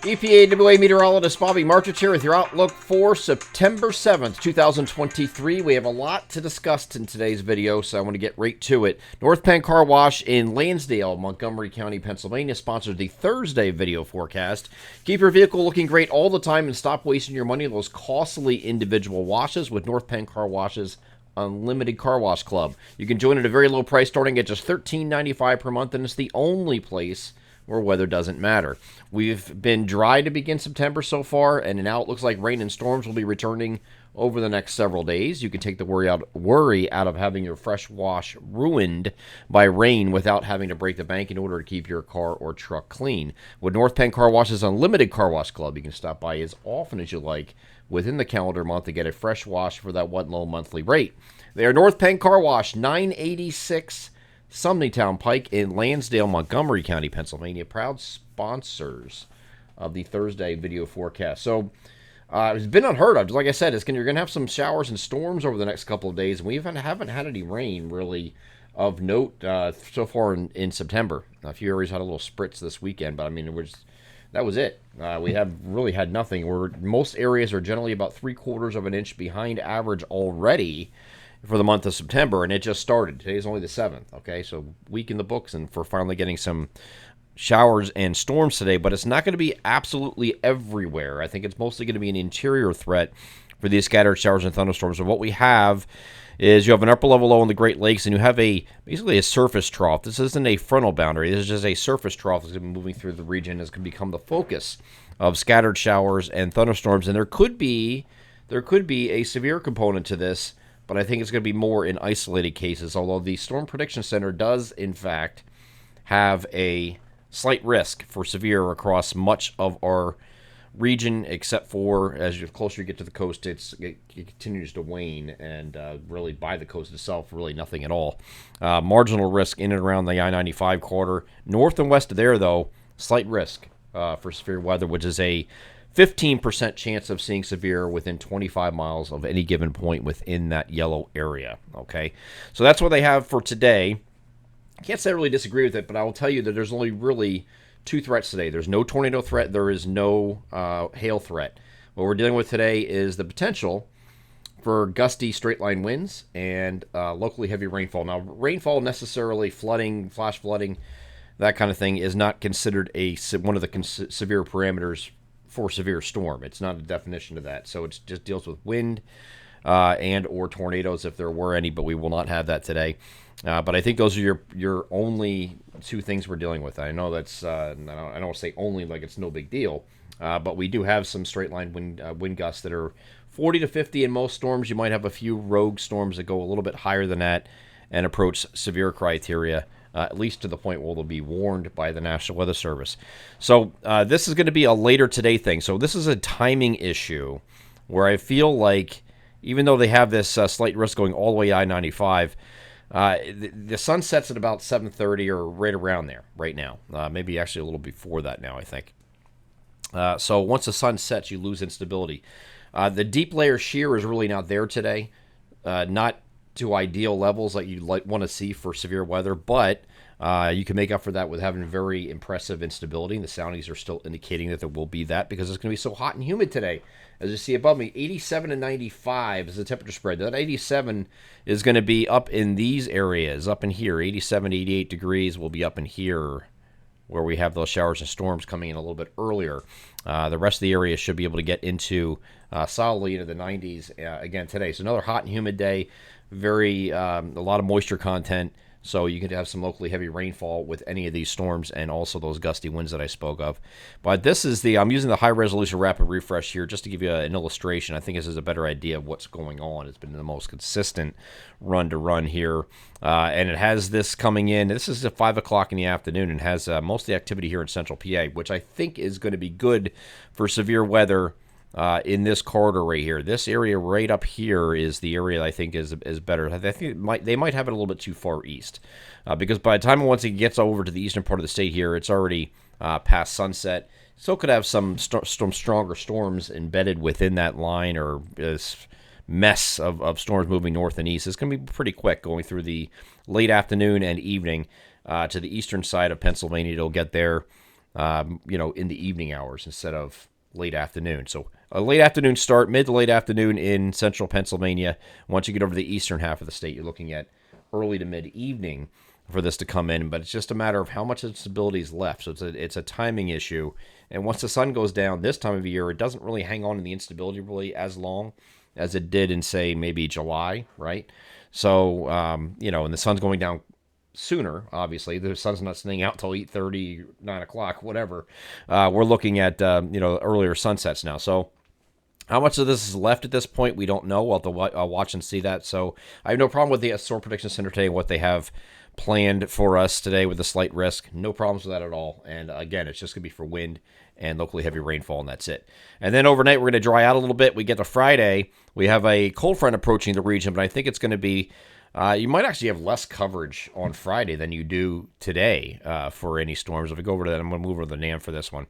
EPA meteorologist Bobby Marchich here with your outlook for September 7th, 2023. We have a lot to discuss in today's video, so I want to get right to it. North Penn Car Wash in Lansdale, Montgomery County, Pennsylvania, sponsored the Thursday video forecast. Keep your vehicle looking great all the time and stop wasting your money on those costly individual washes with North Penn Car Wash's Unlimited Car Wash Club. You can join at a very low price starting at just $13.95 per month, and it's the only place where weather doesn't matter. We've been dry to begin September so far, and now it looks like rain and storms will be returning over the next several days. You can take the worry out of having your fresh wash ruined by rain without having to break the bank in order to keep your car or truck clean. With North Penn Car Wash's Unlimited Car Wash Club, you can stop by as often as you like within the calendar month to get a fresh wash for that one low monthly rate. They are North Penn Car Wash, 986 Sumneytown Pike in Lansdale, Montgomery County, Pennsylvania, proud sponsors of the Thursday video forecast. So it's been unheard of. Like I said, you're going to have some showers and storms over the next couple of days, and we haven't had any rain really of note so far in September. A few areas had a little spritz this weekend, but I mean, that was it. We have really had nothing. Most areas are generally about 3/4 of an inch behind average already for the month of September, and it just started. Today's only the 7th, okay? So week in the books, and for finally getting some showers and storms today, but it's not going to be absolutely everywhere. I think it's mostly going to be an interior threat for these scattered showers and thunderstorms. And what we have is you have an upper level low in the Great Lakes, and you have basically a surface trough. This isn't a frontal boundary. This is just a surface trough that's going to be moving through the region. It's going to become the focus of scattered showers and thunderstorms, and there could be a severe component to this, but I think it's going to be more in isolated cases, although the Storm Prediction Center does, in fact, have a slight risk for severe across much of our region, except for as you closer you get to the coast, it continues to wane, and really by the coast itself, really nothing at all. Marginal risk in and around the I-95 corridor. North and west of there, though, slight risk for severe weather, which is a 15% chance of seeing severe within 25 miles of any given point within that yellow area, okay? So that's what they have for today. I can't say I really disagree with it, but I will tell you that there's only really two threats today. There's no tornado threat. There is no hail threat. What we're dealing with today is the potential for gusty straight-line winds and locally heavy rainfall. Now, rainfall necessarily, flooding, flash flooding, that kind of thing is not considered one of the severe parameters for severe storm. It's not a definition of that. So it just deals with wind and or tornadoes if there were any, but we will not have that today. But I think those are your only two things we're dealing with. I know that's I don't say only like it's no big deal, but we do have some straight line wind gusts that are 40 to 50 in most storms. You might have a few rogue storms that go a little bit higher than that and approach severe criteria, at least to the point where they'll be warned by the National Weather Service. So this is going to be a later today thing. So this is a timing issue where I feel like even though they have this slight risk going all the way I-95, the sun sets at about 7:30 or right around there right now. Maybe actually a little before that now, I think. So once the sun sets, you lose instability. The deep layer shear is really not there today. Not to ideal levels that you'd want to see for severe weather, but you can make up for that with having very impressive instability, and the soundings are still indicating that there will be that because it's going to be so hot and humid today. As you see above me, 87 and 95 is the temperature spread. That 87 is going to be up in these areas, up in here. 87 to 88 degrees will be up in here where we have those showers and storms coming in a little bit earlier. The rest of the area should be able to get into solidly into the 90s again today. So another hot and humid day. A lot of moisture content, so you could have some locally heavy rainfall with any of these storms and also those gusty winds that I spoke of. But this is I'm using the high resolution rapid refresh here just to give you an illustration. I think this is a better idea of what's going on. It's been the most consistent run to run here, and it has this coming in. This is at 5 o'clock in the afternoon and has most of the activity here in central PA, which I think is going to be good for severe weather in this corridor right here. This area right up here is the area that I think is better. I think they might have it a little bit too far east because by the time once it gets over to the eastern part of the state here, it's already past sunset. So could have some stronger storms embedded within that line or this mess of storms moving north and east. It's going to be pretty quick going through the late afternoon and evening to the eastern side of Pennsylvania. It'll get there in the evening hours instead of late afternoon. So a late afternoon start, mid to late afternoon in central Pennsylvania. Once you get over the eastern half of the state, you're looking at early to mid evening for this to come in. But it's just a matter of how much instability is left. So it's a timing issue. And once the sun goes down this time of year, it doesn't really hang on to the instability really as long as it did in, say, maybe July, right? So, and the sun's going down sooner, obviously. The sun's not staying out till 8:30, 9 o'clock, whatever. We're looking at, earlier sunsets now. So how much of this is left at this point, we don't know. We'll have to watch and see that. So I have no problem with the Storm Prediction Center today and what they have planned for us today with a slight risk. No problems with that at all. And again, it's just going to be for wind and locally heavy rainfall, and that's it. And then overnight, we're going to dry out a little bit. We get to Friday. We have a cold front approaching the region, but I think it's going to be you might actually have less coverage on Friday than you do today for any storms. If we go over to that, I'm going to move over to the NAM for this one.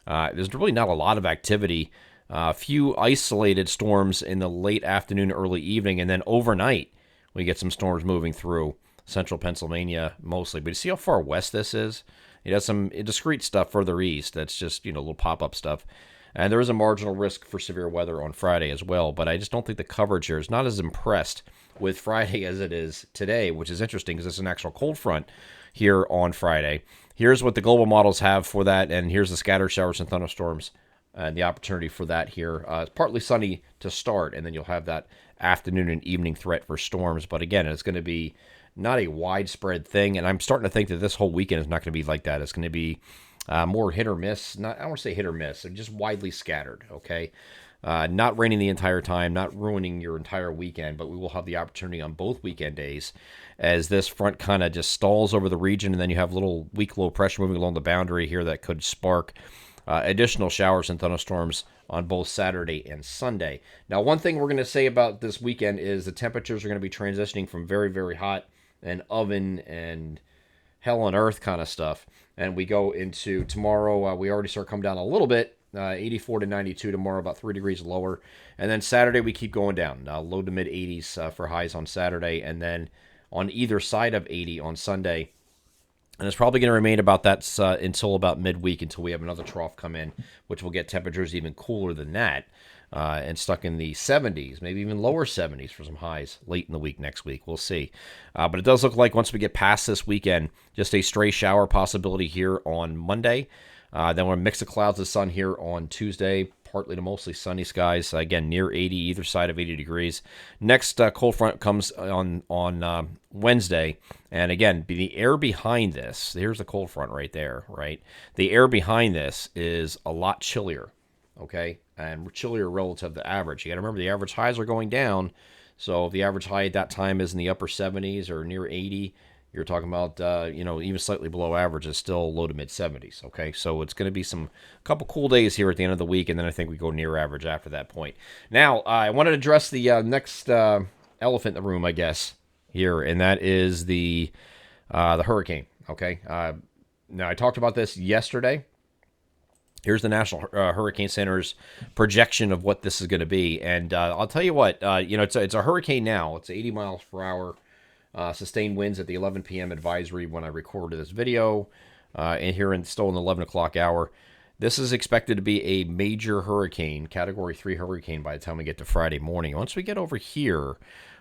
There's really not a lot of activity. A few isolated storms in the late afternoon, early evening, and then overnight we get some storms moving through central Pennsylvania mostly. But you see how far west this is? It has some discrete stuff further east that's just, little pop-up stuff. And there is a marginal risk for severe weather on Friday as well, but I just don't think the coverage here is not as impressed with Friday as it is today, which is interesting because it's an actual cold front here on Friday. Here's what the global models have for that, and here's the scattered showers and thunderstorms and the opportunity for that here. It's partly sunny to start, and then you'll have that afternoon and evening threat for storms. But again, it's going to be not a widespread thing, and I'm starting to think that this whole weekend is not going to be like that. It's going to be more hit or miss. I don't want to say hit or miss, just widely scattered, okay? Not raining the entire time, not ruining your entire weekend, but we will have the opportunity on both weekend days as this front kind of just stalls over the region, and then you have a little weak low pressure moving along the boundary here that could spark additional showers and thunderstorms on both Saturday and Sunday. Now, one thing we're going to say about this weekend is the temperatures are going to be transitioning from very, very hot and oven and hell on earth kind of stuff. And we go into tomorrow, we already start coming down a little bit, 84 to 92 tomorrow, about 3 degrees lower. And then Saturday, we keep going down, low to mid 80s for highs on Saturday. And then on either side of 80 on Sunday. And it's probably going to remain about that until about midweek, until we have another trough come in, which will get temperatures even cooler than that and stuck in the 70s, maybe even lower 70s for some highs late in the week next week. We'll see. But it does look like once we get past this weekend, just a stray shower possibility here on Monday. Then we're a mix of clouds and sun here on Tuesday, partly to mostly sunny skies. Again, near 80, either side of 80 degrees. Next cold front comes on Wednesday. And again, the air behind this, here's the cold front right there, right? The air behind this is a lot chillier, okay? And chillier relative to the average. You got to remember the average highs are going down. So if the average high at that time is in the upper 70s or near 80, you're talking about, even slightly below average is still low to mid 70s. Okay, so it's going to be a couple cool days here at the end of the week, and then I think we go near average after that point. Now, I wanted to address the next elephant in the room, I guess, here, and that is the hurricane. Okay, now I talked about this yesterday. Here's the National Hurricane Center's projection of what this is going to be, and I'll tell you what, it's a hurricane now. It's 80 miles per hour. Sustained winds at the 11 p.m. advisory when I recorded this video, and here still in the 11 o'clock hour. This is expected to be a major hurricane, Category 3 hurricane by the time we get to Friday morning. Once we get over here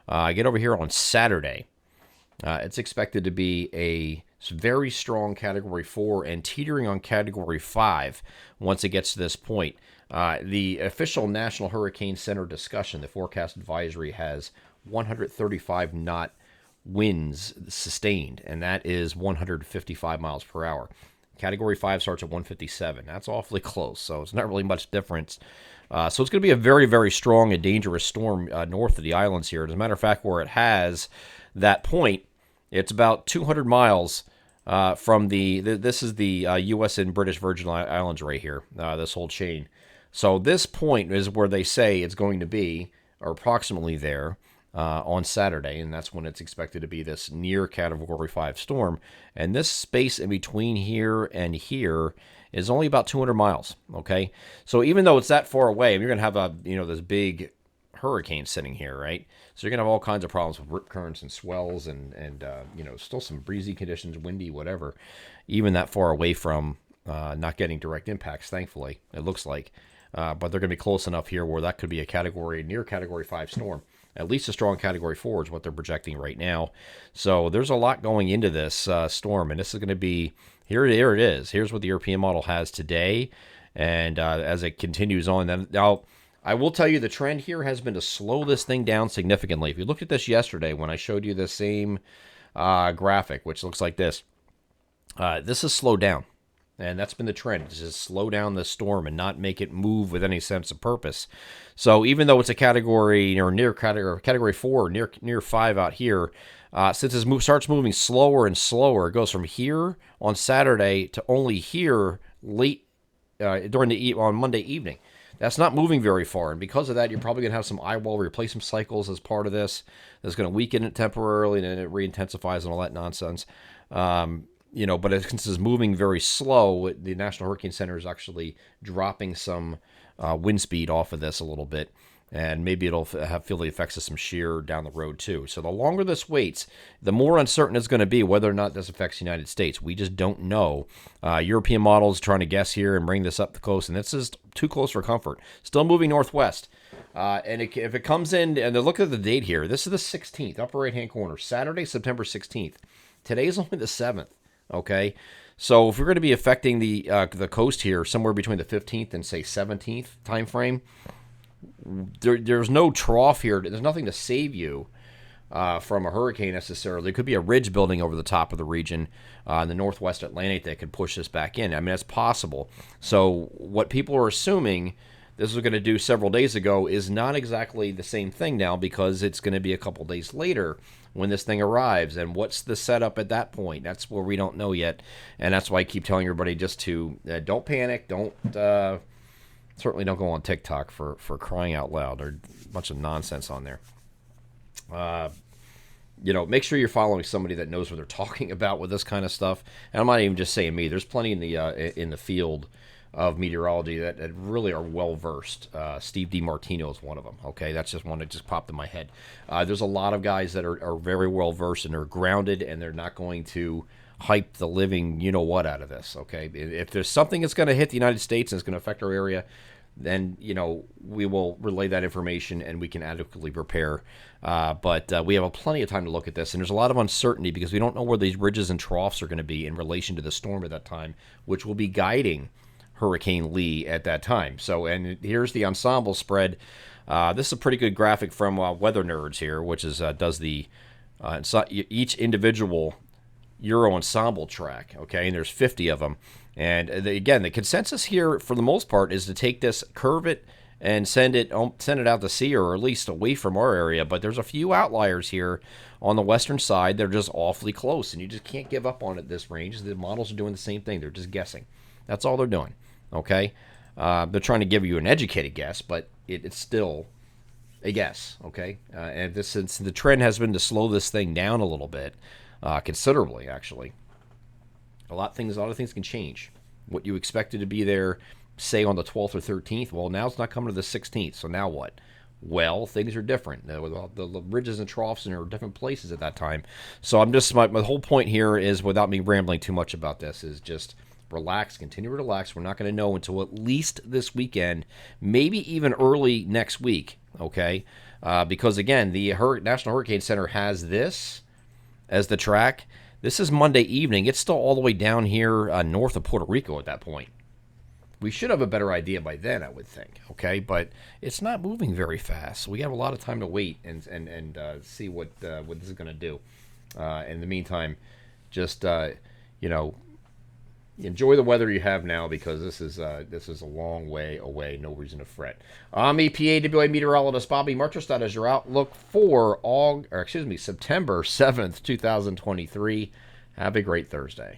on Saturday, it's expected to be a very strong Category 4 and teetering on Category 5 once it gets to this point. The official National Hurricane Center discussion, the forecast advisory, has 135 knot winds sustained, and that is 155 miles per hour. Category 5 starts at 157. That's awfully close, so it's not really much difference. So it's going to be a very, very strong and dangerous storm north of the islands here. As a matter of fact, where it has that point, it's about 200 miles from this is the U.S. and British Virgin Islands right here, this whole chain. So this point is where they say it's going to be, or approximately there, on Saturday, and that's when it's expected to be this near Category 5 storm. And this space in between here and here is only about 200 miles, okay? So even though it's that far away, you're going to have this big hurricane sitting here, right? So you're going to have all kinds of problems with rip currents and swells and still some breezy conditions, windy, whatever, even that far away from not getting direct impacts, thankfully, it looks like. But they're going to be close enough here where that could be a near Category 5 storm. At least a strong Category 4 is what they're projecting right now. So there's a lot going into this storm, and this is going to be, here it is. Here's what the European model has today, and as it continues on. Then now, I will tell you the trend here has been to slow this thing down significantly. If you looked at this yesterday when I showed you the same graphic, which looks like this, this has slowed down. And that's been the trend, is just slow down the storm and not make it move with any sense of purpose. So even though it's a category or near category 4, near 5 out here, since it starts moving slower and slower, it goes from here on Saturday to only here late on Monday evening. That's not moving very far, and because of that, you're probably going to have some eyewall replacement cycles as part of this. That's going to weaken it temporarily, and then it re-intensifies and all that nonsense. But since it's moving very slow, the National Hurricane Center is actually dropping some wind speed off of this a little bit, and maybe it'll feel the effects of some shear down the road too. So the longer this waits, the more uncertain it's going to be whether or not this affects the United States. We just don't know. European models trying to guess here and bring this up close, and this is too close for comfort. Still moving northwest. If it comes in, and look at the date here, this is the 16th, upper right-hand corner, Saturday, September 16th. Today is only the 7th. Okay, so if we're going to be affecting the coast here somewhere between the 15th and say 17th time frame, there's no trough here. There's nothing to save you from a hurricane necessarily. There could be a ridge building over the top of the region in the northwest Atlantic that could push this back in. I mean, that's possible. So what people are assuming this was going to do several days ago is not exactly the same thing now, because it's going to be a couple days later when this thing arrives. And what's the setup at that point? That's where we don't know yet. And that's why I keep telling everybody just to don't panic. Certainly don't go on TikTok for crying out loud. There's a bunch of nonsense on there. Make sure you're following somebody that knows what they're talking about with this kind of stuff. And I'm not even just saying me. There's plenty in the field of meteorology that really are well versed. Steve DiMartino is one of them. Okay, that's just one that just popped in my head. There's a lot of guys that are very well versed, and they're grounded, and they're not going to hype the living what out of this. Okay, if there's something that's going to hit the United States and it's going to affect our area, then we will relay that information and we can adequately prepare. But we have plenty of time to look at this, and there's a lot of uncertainty because we don't know where these ridges and troughs are going to be in relation to the storm at that time, which will be guiding Hurricane Lee at that time. So, and here's the ensemble spread. This is a pretty good graphic from Weather Nerds here, which is does the each individual Euro ensemble track. Okay, and there's 50 of them. And again, the consensus here, for the most part, is to take this, curve it, and send it out to sea, or at least away from our area. But there's a few outliers here on the western side. They're just awfully close, and you just can't give up on it this range. The models are doing the same thing. They're just guessing. That's all they're doing. Okay, they're trying to give you an educated guess, but it's still a guess. Okay, and since the trend has been to slow this thing down a little bit, considerably actually. A lot of things can change. What you expected to be there, say on the 12th or 13th, well, now it's not coming to the 16th. So now what? Well, things are different. The ridges and troughs are in different places at that time. So I'm just my whole point here is, without me rambling too much about this, is just relax, continue to relax. We're not going to know until at least this weekend, maybe even early next week, okay? Because, again, the National Hurricane Center has this as the track. This is Monday evening. It's still all the way down here north of Puerto Rico at that point. We should have a better idea by then, I would think, okay? But it's not moving very fast. So we have a lot of time to wait and see what this is going to do. In the meantime, just, enjoy the weather you have now, because this is a long way away. No reason to fret. I'm EPA WA meteorologist Bobby Marchers. That is your outlook for September 7th, 2023. Have a great Thursday.